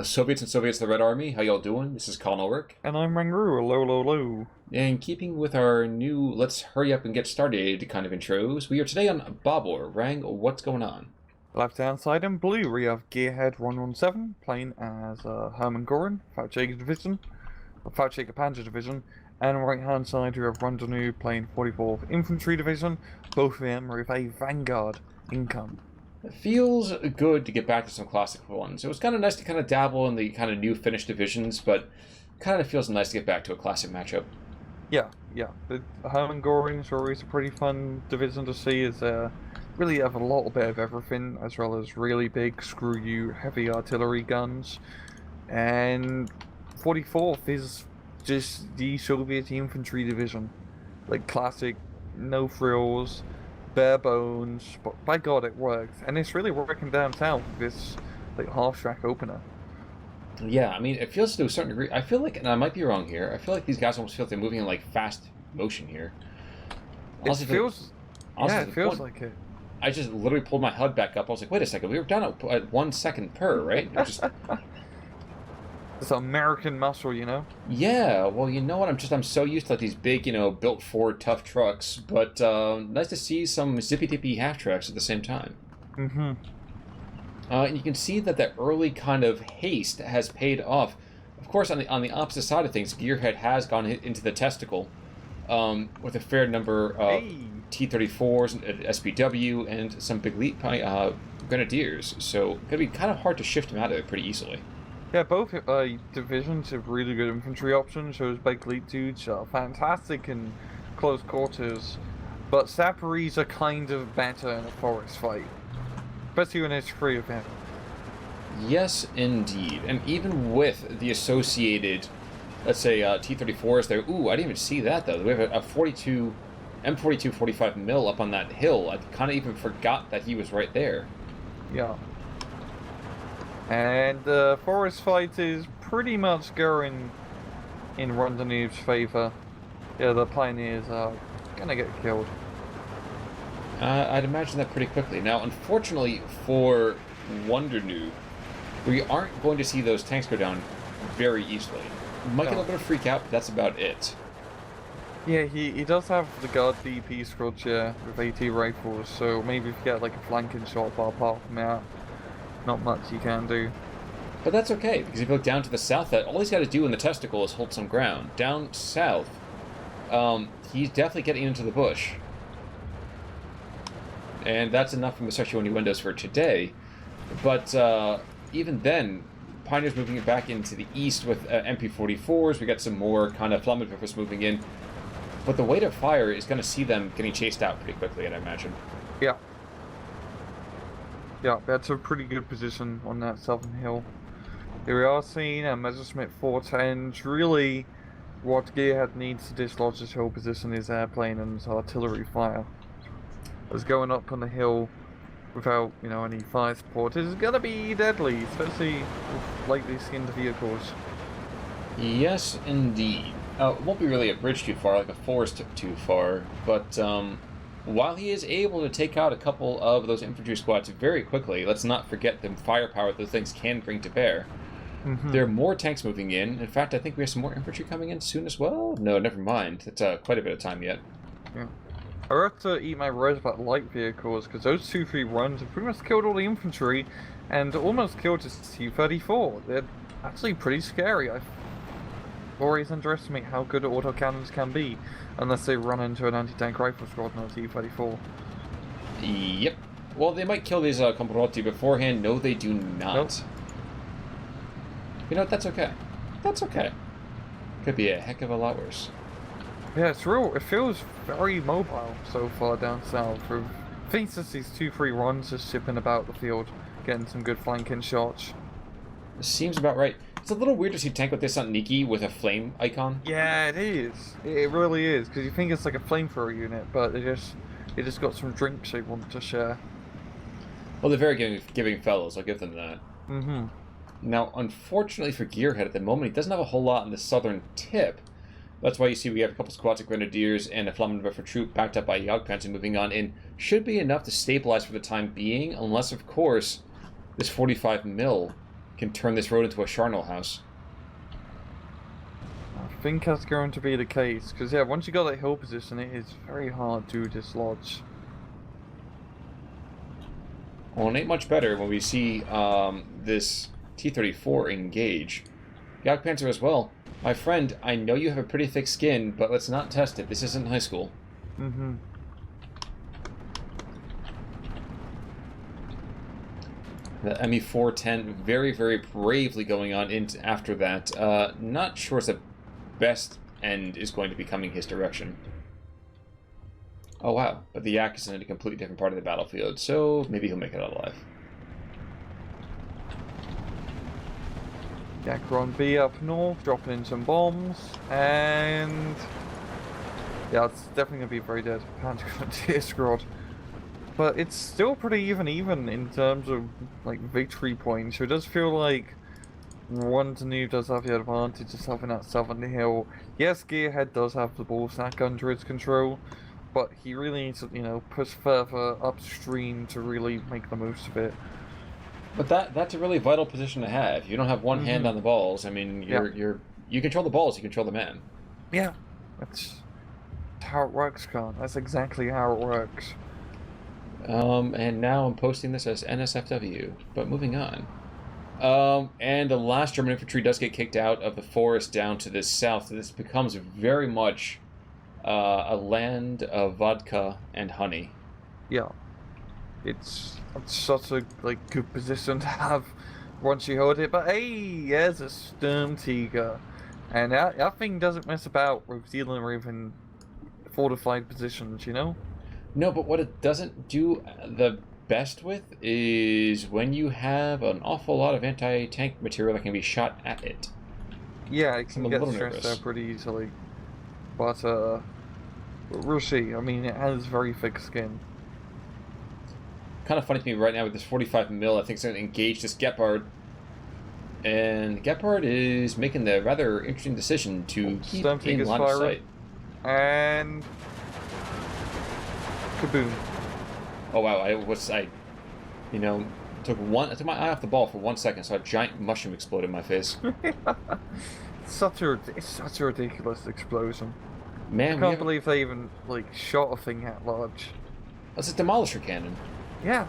Soviets and Soviets of the Red Army, how y'all doing? This is Colin Ulrich. And I'm Rangroo, low, low, low. And keeping with our new let's hurry up and get started kind of intros, we are today on Bobr. Rang, what's going on? Left-hand side in blue, we have Gearhead117 playing as Herman Goerring, Foutshaker Division, or Foutshaker Panzer Division, and right-hand side we have WonderNOOB playing 44th Infantry Division, both of them with a Vanguard income. It feels good to get back to some classic ones. It was kind of nice to kind of dabble in the kind of new Finnish divisions, but kind of feels nice to get back to a classic matchup. Yeah. The Herman Goering is always a pretty fun division to see, as really have a little bit of everything, as well as really big screw-you heavy artillery guns. And 44th is just the Soviet infantry division. Like classic, no frills, bare bones, but by God it works. And it's really working down south with this like half-track opener. Yeah, I mean, it feels to a certain degree. I feel like, and I might be wrong here, I feel like these guys almost feel like they're moving in like fast motion here. It feels like it. I just literally pulled my HUD back up. I was like, wait a second, we were down at 1 second per, right? It's American muscle, you know? Yeah, well, you know what? I'm so used to like these big, built Ford tough trucks, but nice to see some zippy-dippy half-tracks at the same time. Mm-hmm. And you can see that the early kind of haste has paid off. Of course, on the opposite side of things, Gearhead has gone into the testicle with a fair number of T-34s, SPW, and some big leap grenadiers. So it's going to be kind of hard to shift them out of it pretty easily. Yeah, both divisions have really good infantry options. Those big leap dudes are fantastic in close quarters, but Saparis are kind of better in a forest fight, especially when there's 3 of them. Yes, indeed. And even with the associated, let's say, T-34s there. Ooh, I didn't even see that, though. We have a 42, M42 45 mil up on that hill. I kind of even forgot that he was right there. Yeah. And the forest fight is pretty much going in WonderNOOB's favor. Yeah, the pioneers are gonna get killed. I'd imagine that pretty quickly. Now, unfortunately for WonderNOOB, we aren't going to see those tanks go down very easily. Might get a little bit of freak out, but that's about it. Yeah, he does have the guard DP squad chair with AT rifles, so maybe if you get like a flanking shot, but apart from that, not much you can do. But that's okay, because if you look down to the south, all he's got to do in the testicle is hold some ground. Down south, he's definitely getting into the bush. And that's enough from the sexual innuendos for today. But even then, Pioneers moving it back into the east with MP44s. We got some more kind of Flammenwerfers moving in. But the weight of fire is going to see them getting chased out pretty quickly, I'd imagine. Yeah. Yeah, that's a pretty good position on that southern hill. Here we are seeing a Messerschmitt 410. Really, what Gearhead needs to dislodge this hill position is airplane and artillery fire. As going up on the hill without, any fire support is gonna be deadly, especially with lightly skinned vehicles. Yes, indeed. It won't be really a bridge too far, like a forest too far, but while he is able to take out a couple of those infantry squads very quickly, let's not forget the firepower those things can bring to bear. Mm-hmm. There are more tanks moving in. In fact, I think we have some more infantry coming in soon as well. No, never mind. It's quite a bit of time yet. Yeah. I have to eat my words about light vehicles, because those 2-3 runs have pretty much killed all the infantry, and almost killed his T-34. They're actually pretty scary. I always underestimate how good autocannons can be, unless they run into an anti-tank rifle squad on a T-34. Yep. Well, they might kill these Comporotti beforehand. No, they do not. Nope. You know what? That's okay. That's okay. Could be a heck of a lot worse. Yeah, it's real. It feels very mobile so far down south. I think since these 2-3 runs just shipping about the field, getting some good flanking shots. Seems about right. It's a little weird to see a tank with this on Nikki with a flame icon. Yeah, it is. It really is, because you think it's like a flamethrower unit, but they just got some drinks they want to share. Well, they're very giving fellows. I'll give them that. Mm-hmm. Now, unfortunately for Gearhead at the moment, he doesn't have a whole lot in the southern tip. That's why you see we have a couple squads of Grenadiers and a Flammenwerfer troop backed up by Jagdpanzer moving on in. Should be enough to stabilize for the time being, unless, of course, this 45 mil can turn this road into a charnel house. I think that's going to be the case, because yeah, once you got that hill position, it is very hard to dislodge. Well, it ain't much better when we see this T-34 engage. Jagdpanzer as well. My friend, I know you have a pretty thick skin, but let's not test it. This isn't high school. Mm-hmm. The ME-410 very, very bravely going on into after that. Not sure if the best end is going to be coming his direction. Oh, wow. But the Yak is in a completely different part of the battlefield, so maybe he'll make it out alive. Yakron B up north, dropping in some bombs, and yeah, it's definitely gonna be very dead. Can't tear squad, but it's still pretty even in terms of like victory points. So it does feel like WonderNOOB does have the advantage of having that southern hill. Yes, Gearhead does have the ball stack under its control, but he really needs to, you know, push further upstream to really make the most of it. But that's a really vital position to have. You don't have one hand on the balls. I mean, you control the balls, you control the man. Yeah, that's how it works, Con. That's exactly how it works. And now I'm posting this as NSFW. But moving on. And the last German infantry does get kicked out of the forest down to the south. This becomes very much a land of vodka and honey. Yeah, it's such a good position to have once you hold it. But hey, there's a Sturmtiger, and that thing doesn't mess about with dealing with in fortified positions, you know. No, but what it doesn't do the best with is when you have an awful lot of anti-tank material that can be shot at it. Yeah, it can get stressed out pretty easily. But we'll see. I mean, it has very thick skin. Kind of funny to me right now with this 45 mil. I think it's going to engage this Gepard, and Gepard is making the rather interesting decision to keep in line of sight. And kaboom! Oh wow! I took my eye off the ball for 1 second, so a giant mushroom exploded in my face. It's such a ridiculous explosion. Man, I can't believe they even shot a thing that large. That's a demolisher cannon. Yeah.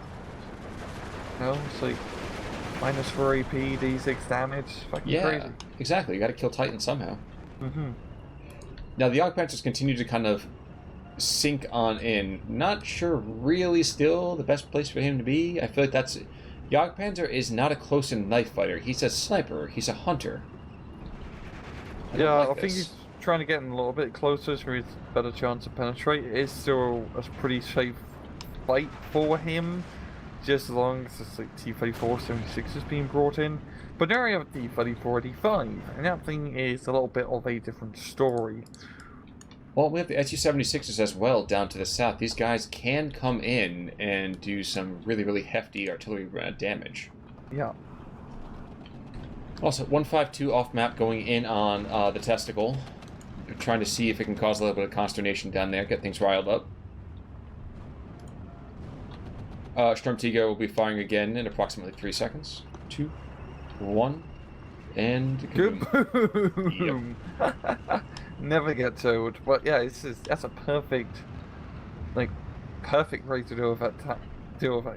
No, it's like -4 AP, D6 damage. Fucking crazy. Exactly. You got to kill Titan somehow. Mm-hmm. Now the Jagdpanzers continue to kind of sink on in. Not sure really still the best place for him to be. I feel like that's... Jagdpanzer is not a close-in knife fighter. He's a sniper. He's a hunter. I think he's trying to get in a little bit closer so he's a better chance of penetrate. It is still a pretty safe fight for him, just as long as this T-34 76 is being brought in. But now we have T-34 85, and that thing is a little bit of a different story. Well, we have the SU-76s as well down to the south. These guys can come in and do some really, really hefty artillery damage. Yeah. Also, 152 off map going in on the testicle. They're trying to see if it can cause a little bit of consternation down there, get things riled up. Sturmtiger will be firing again in approximately 3 seconds. 2, 1, and... Kaboom! Yep. Never get told. But yeah, that's a perfect way to deal with that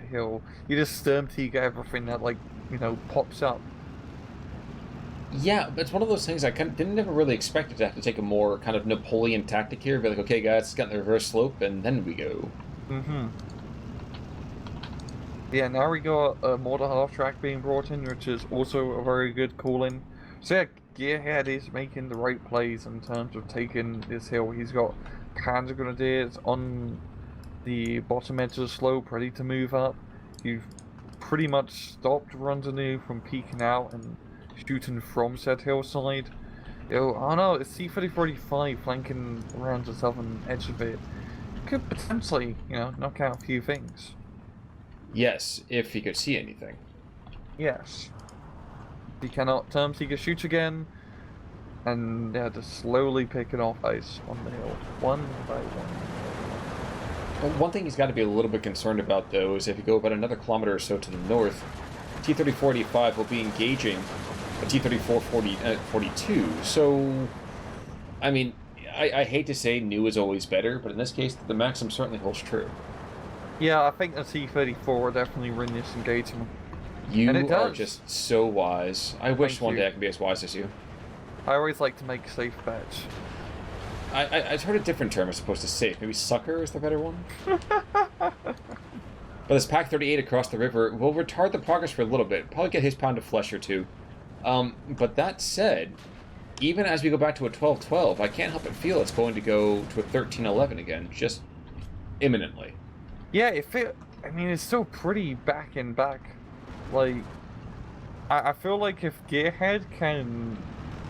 hill. You just Sturmtiger everything that pops up. Yeah, but it's one of those things I didn't ever really expect it to have to take a more kind of Napoleon tactic here. Be like, okay, guys, it's got the reverse slope, and then we go. Mm-hmm. Yeah, now we got a mortar half-track being brought in, which is also a very good call-in. So yeah, Gearhead is making the right plays in terms of taking this hill. He's got Panzer Grenadiers on the bottom edge of the slope, ready to move up. You've pretty much stopped WonderNOOB from peeking out and shooting from said hillside. Oh no, it's C-3045 flanking around the southern edge of it. Could potentially, knock out a few things. Yes, if he could see anything. Yes. He cannot Sturmtiger shoot again, and yeah, just slowly picking off ice on the hill, one by one. Well, one thing he's got to be a little bit concerned about, though, is if you go about another kilometer or so to the north, T-34-85 will be engaging a T-34-42. So, I mean, I hate to say new is always better, but in this case, the maxim certainly holds true. Yeah, I think the T-34 will definitely win this engagement. You are just so wise. I wish one day I could be as wise as you. I always like to make safe bets. I've heard a different term as opposed to safe. Maybe sucker is the better one? But this Pac-38 across the river will retard the progress for a little bit. Probably get his pound of flesh or two. But that said, even as we go back to a 12-12, I can't help but feel it's going to go to a 13-11 again, just imminently. Yeah, I mean, it's still pretty back and back. Like, I feel like if Gearhead can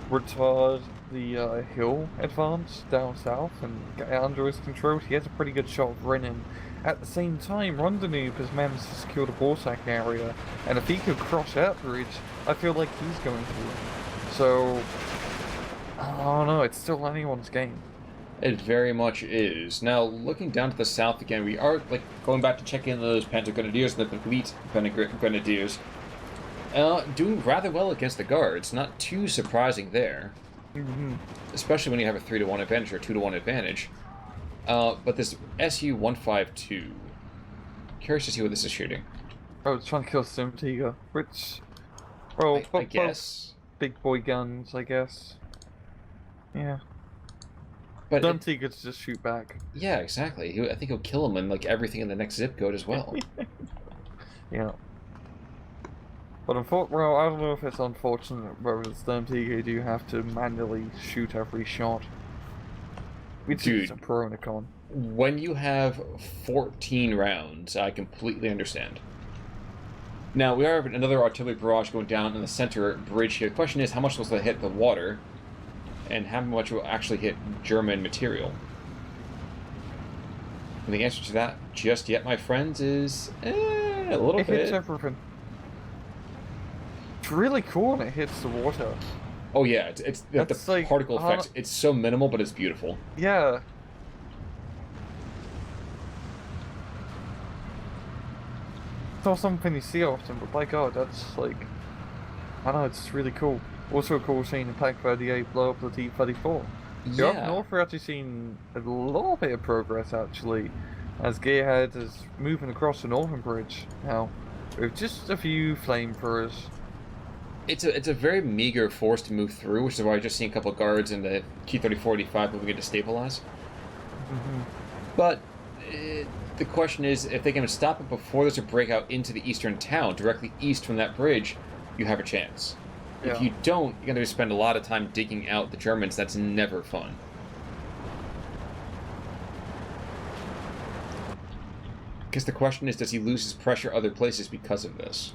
retard the hill advance down south and get it under his control, he has a pretty good shot of winning. At the same time, WonderNOOB has managed to secure the ballsack area, and if he could cross that bridge, I feel like he's going to win. So, I don't know, it's still anyone's game. It very much is. Now, looking down to the south again, we are going back to check in those Panther Grenadiers and the elite Grenadiers. Doing rather well against the Guards, not too surprising there. Mm-hmm. Especially when you have a 3-to-1 advantage or 2-to-1 advantage. But this SU-152, curious to see what this is shooting. Oh, it's trying to kill Simtiga, which, well, I guess. Big boy guns, I guess. Yeah. But Simtigas just shoot back. Yeah, exactly. I think he'll kill him and everything in the next zip code as well. Yeah. But well, I don't know if it's unfortunate, but with Simtiga do have to manually shoot every shot. Which is a pro and a con. When you have 14 rounds, I completely understand. Now, we have another artillery barrage going down in the center bridge here. The question is, how much will it hit the water? And how much will actually hit German material? And the answer to that, just yet, my friends, is a little bit. It hits everything. It's really cool when it hits the water. Oh yeah, it's the particle effects. It's so minimal, but it's beautiful. Yeah. It's not something you see often, but by God, that's like, I don't know, it's really cool. Also cool seeing the Pac-38 blow up the T-34. Yeah. Up north, we're actually seeing a little bit of progress actually, as Gearhead is moving across the northern bridge now, with just a few flamethrowers. It's a very meager force to move through, which is why I just seen a couple of guards in the T-34-85 moving in to stabilize. Mm-hmm. But the question is, if they can stop it before there's a breakout into the eastern town, directly east from that bridge, you have a chance. Yeah. If you don't, you're going to spend a lot of time digging out the Germans. That's never fun. Because the question is, does he lose his pressure other places because of this?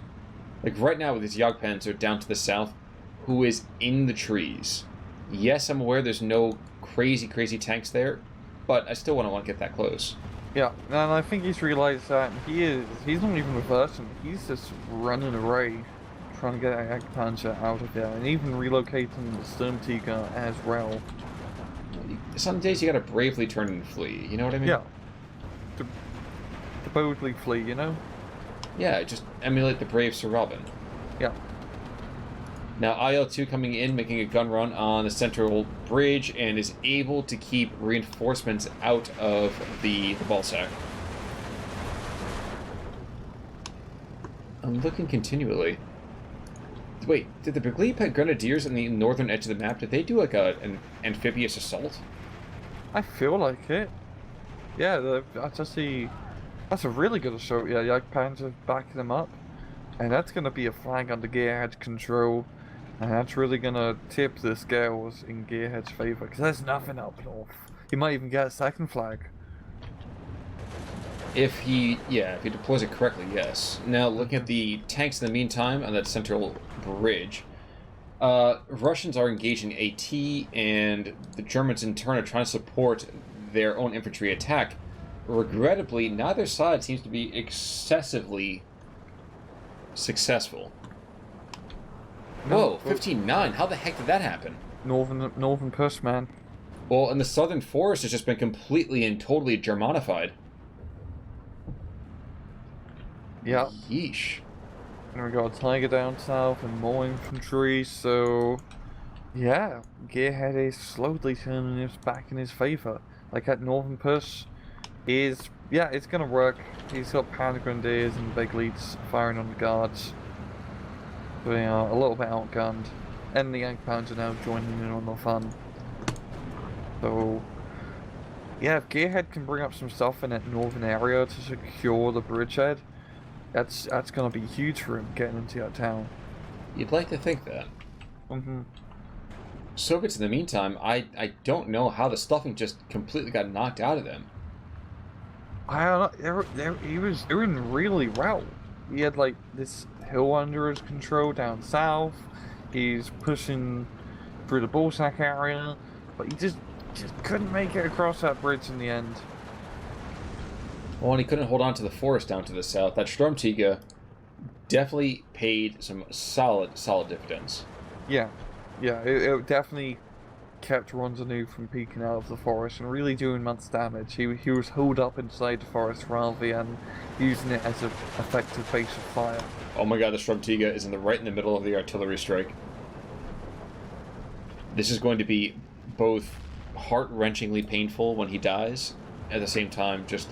Like right now with his Jagdpanzer down to the south, who is in the trees. Yes, I'm aware there's no crazy tanks there, but I still want to get that close. Yeah, and I think he's realized that he's not even reversing, he's just running away, trying to get Jagdpanzer out of there, and even relocating the Sturmtiger as well. Some days you gotta bravely turn and flee, you know what I mean? Yeah. To boldly flee, you know? Yeah, just emulate the brave Sir Robin. Yeah. Now IL-2 coming in, making a gun run on the central bridge, and is able to keep reinforcements out of the ballsack. I'm looking continually. Wait, did the Brigade Grenadiers on the northern edge of the map, did they do an amphibious assault? I feel like it. Yeah, I just see... That's a really good assault, yeah, Jagdpanzer backing them up. And that's going to be a flag under Gearhead's control. And that's really going to tip the scales in Gearhead's favour. Because there's nothing up north. He might even get a second flag. If he deploys it correctly, yes. Now, looking at the tanks in the meantime on that central bridge, Russians are engaging AT, and the Germans in turn are trying to support their own infantry attack. Regrettably, neither side seems to be excessively successful. No, whoa, 15-9. How the heck did that happen? Northern push, man. Well, and the southern forest has just been completely and totally Germanified. Yeah. Yeesh. And we got a Tiger down south and more infantry, so yeah, Gearhead is slowly turning this back in his favour. Like that northern push is, yeah, it's gonna work. He's got Pound Grenadiers and big leads firing on the guards. They are a little bit outgunned. And the Yank Pounds are now joining in on the fun. So yeah, if Gearhead can bring up some stuff in that northern area to secure the bridgehead, that's gonna be huge for him getting into that town. You'd like to think that. Mm-hmm. Soviets, in the meantime, I don't know how the stuffing just completely got knocked out of them. I don't know, he was doing really well. He had like this hill under his control down south. He's pushing through the Bullsack area, but he just couldn't make it across that bridge in the end. Well, and he couldn't hold on to the forest down to the south. That Sturmtiger definitely paid some solid dividends. Yeah, it definitely kept WonderNOOB from peeking out of the forest and really doing much damage. He was holed up inside the forest rather than using it as an effective base of fire. Oh my god, the Sturmtiger is right in the middle of the artillery strike. This is going to be both heart-wrenchingly painful when he dies, at the same time just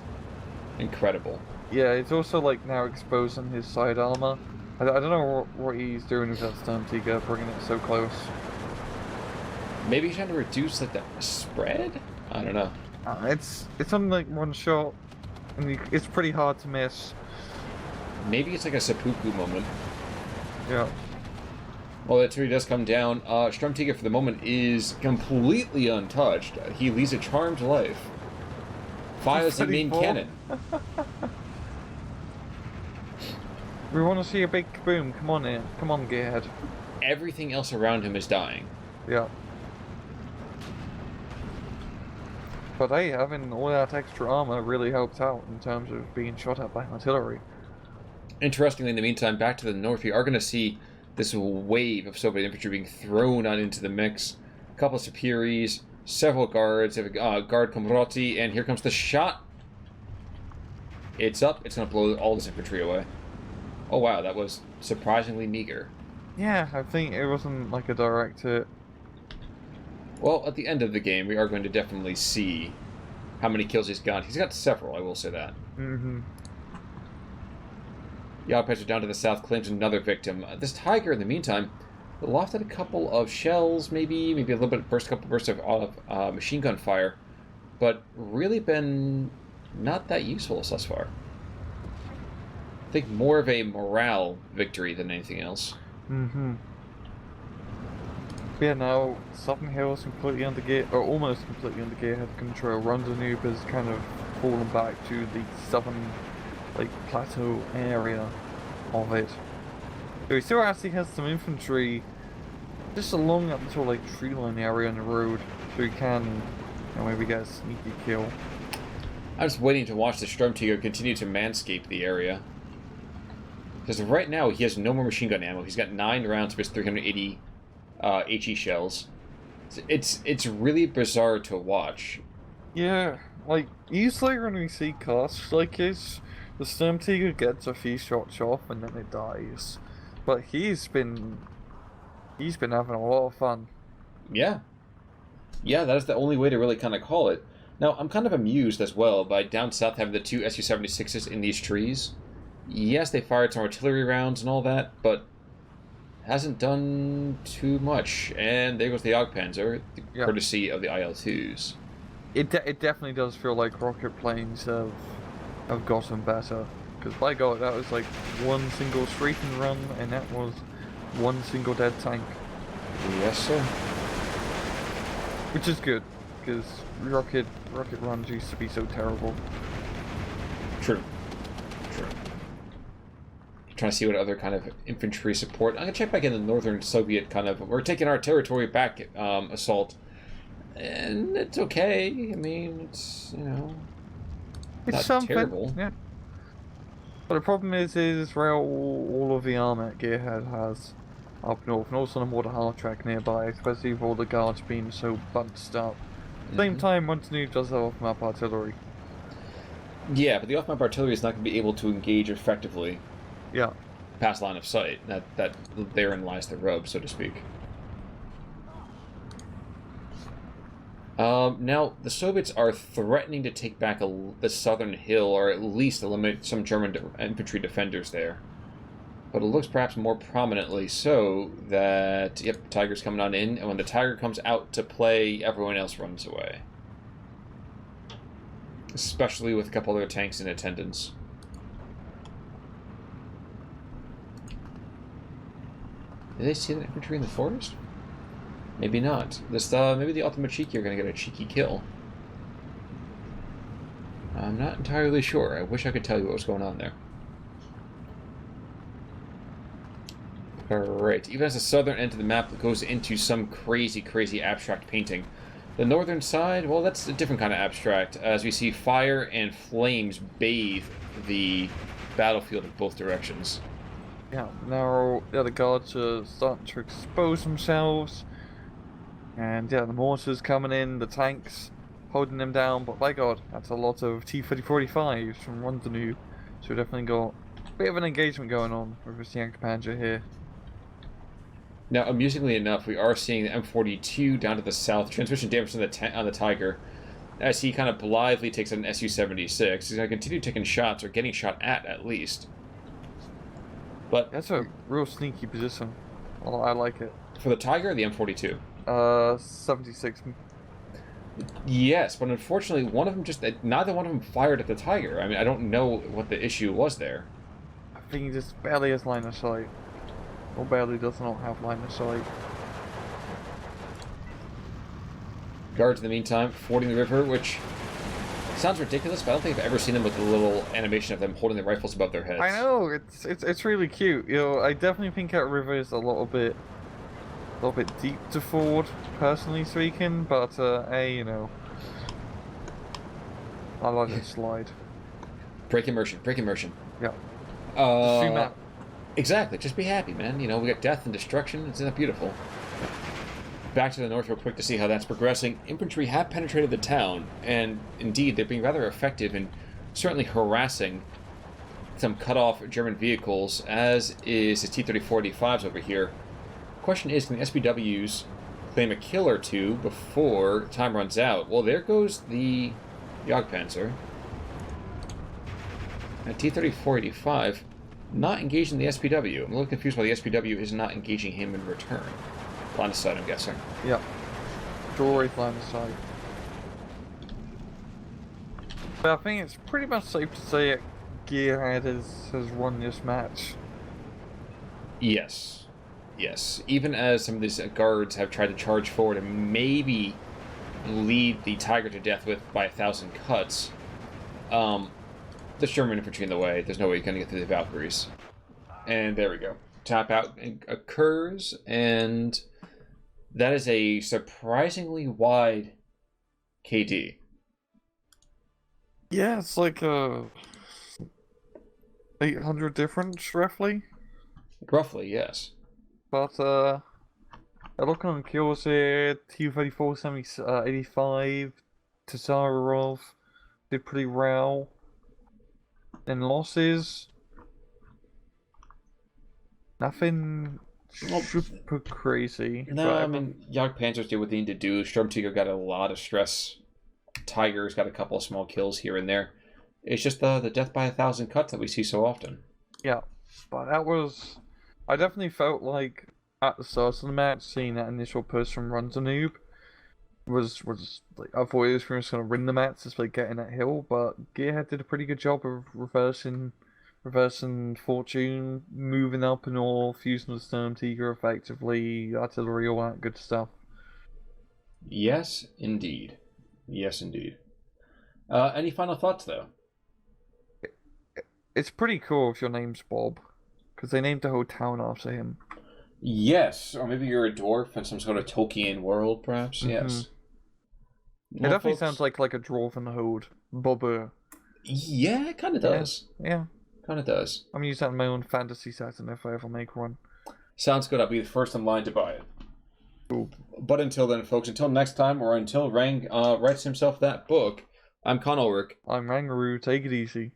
incredible. Yeah, it's also like now exposing his side armor. I don't know what he's doing with that Sturmtiger, bringing it so close. Maybe he's trying to reduce like the spread? I don't know. It's only like one shot, and it's pretty hard to miss. Maybe it's like a seppuku moment. Yeah. Well, that tree does come down. Sturmtiger for the moment is completely untouched. He leads a charmed life. Fires the main cannon. We want to see a big kaboom. Come on in. Come on, Gearhead. Everything else around him is dying. Yeah. But hey, having all that extra armor really helped out in terms of being shot at by artillery. Interestingly, in the meantime, back to the north, we are going to see this wave of Soviet infantry being thrown on into the mix. A couple of Superiors, several guards, have a guard Komroti, and here comes the shot. It's up. It's going to blow all this infantry away. Oh wow, that was surprisingly meager. Yeah, I think it wasn't like a direct hit. Well, at the end of the game, we are going to definitely see how many kills he's got. He's got several, I will say that. Mm-hmm. Yagdpetcher down to the south claims another victim. This Tiger, in the meantime, lofted a couple of shells, maybe a little bit, couple bursts of machine gun fire, but really been not that useful thus far. I think more of a morale victory than anything else. Mm-hmm. Yeah, now Southern Hill is completely under gear, or almost completely under Gearhead control. WonderNOOB has kind of fallen back to the southern, like, plateau area of it. So he still actually has some infantry just along up until like tree line area on the road, so he can, you know, maybe get a sneaky kill. I'm just waiting to watch the Sturmtiger continue to manscape the area. Because right now he has no more machine gun ammo. He's got 9 rounds of his 380 HE shells. It's really bizarre to watch. Yeah, like usually when we see costs like this, the Sturmtiger gets a few shots off and then it dies. But he's been having a lot of fun. Yeah. Yeah, that is the only way to really kind of call it. Now, I'm kind of amused as well by down south having the 2 Su-76s in these trees. Yes, they fired some artillery rounds and all that, but hasn't done too much. And there goes the Jagdpanzer, courtesy of the IL-2s. It definitely does feel like rocket planes have gotten better. Because by God, that was like one single strafing run, and that was one single dead tank. Yes, sir. Which is good, because rocket runs used to be so terrible. True. Trying to see what other kind of infantry support. I'm gonna check back in the northern Soviet kind of. We're taking our territory back assault, and it's okay. I mean, it's it's not something. Terrible. Yeah. But the problem is all of the armor that Gearhead has up north, and also the more the hard track nearby, especially with all the guards being so bunched up. At the same time, WonderNOOB does have off-map artillery. Yeah, but the off-map artillery is not going to be able to engage effectively. Yeah. past line of sight. That therein lies the rub, so to speak. Now, the Soviets are threatening to take back the southern hill, or at least eliminate some German infantry defenders there. But it looks perhaps more prominently so that, yep, Tiger's coming on in, and when the Tiger comes out to play, everyone else runs away. Especially with a couple other tanks in attendance. Did they see the infantry in the forest? Maybe not. Maybe the Ultimate Cheeky are going to get a cheeky kill. I'm not entirely sure. I wish I could tell you what was going on there. Alright, even as the southern end of the map goes into some crazy, crazy abstract painting, the northern side, well, that's a different kind of abstract, as we see fire and flames bathe the battlefield in both directions. Yeah, now the guards are starting to expose themselves. And yeah, the mortars coming in, the tanks holding them down, but by God, that's a lot of T-3045s from WonderNOOB. So we definitely got a bit of an engagement going on with this Yank Panzer here. Now, amusingly enough, we are seeing the M42 down to the south, transmission damage on the Tiger, as he kind of blithely takes an Su-76. He's going to continue taking shots, or getting shot at least. But that's a real sneaky position. I like it. For the Tiger or the M42? 76. Yes, but unfortunately, neither one of them fired at the Tiger. I mean, I don't know what the issue was there. I think he just barely has line of sight. Or barely does not have line of sight. Guards, in the meantime, fording the river, which sounds ridiculous, but I don't think I've ever seen them with a little animation of them holding their rifles above their heads. I know, it's really cute. You know, I definitely think that river is a little bit deep to ford, personally speaking, but hey, you know, I like the slide. Break immersion. Yeah. Zoom out. Exactly, just be happy, man. You know, we got death and destruction, isn't that beautiful? Back to the north real quick to see how that's progressing. Infantry have penetrated the town, and indeed, they're being rather effective in certainly harassing some cut-off German vehicles, as is the T-3485s over here. Question is, can the SPWs claim a kill or two before time runs out? Well, there goes the Jagdpanzer. And T-3485 not engaging the SPW. I'm a little confused why the SPW is not engaging him in return. Line of sight, I'm guessing. Yeah. Jewelry line of sight. But I think it's pretty much safe to say that Gearhead has won this match. Yes. Yes. Even as some of these guards have tried to charge forward and maybe lead the Tiger to death by 1,000 cuts, there's German infantry in the way. There's no way you're going to get through the Valkyries. And there we go. Tap out occurs, and that is a surprisingly wide KD. Yeah, it's like 800 difference, roughly. Roughly, yes. But looking on kills here, T-34 85, Tazarov did pretty well. And losses, nothing super crazy. No, I mean, Jagdpanzers did what they need to do. Sturmtiger got a lot of stress. Tiger's got a couple of small kills here and there. It's just the death by 1,000 cuts that we see so often. Yeah, but that was... I definitely felt like at the start of the match, seeing that initial push from WonderNOOB was like, I thought it was pretty much going to win the match just by getting that hill, but Gearhead did a pretty good job of reversing fortune, moving up north, using the Sturmtiger effectively, artillery, all that good stuff. Yes, indeed. Yes, indeed. Any final thoughts, though? It's pretty cool if your name's Bob, because they named the whole town after him. Yes, or maybe you're a dwarf in some sort of Tolkien world, perhaps. Mm-hmm. Yes. It definitely sounds like a dwarven hood. Bobr. Yeah, it kind of does. Yeah. Kind of does. I'm using that in my own fantasy setting if I ever make one. Sounds good. I'll be the first in line to buy it. Ooh. But until then, folks, until next time, or until Rang writes himself that book, I'm Con Ulrich. I'm Rangaroo. Take it easy.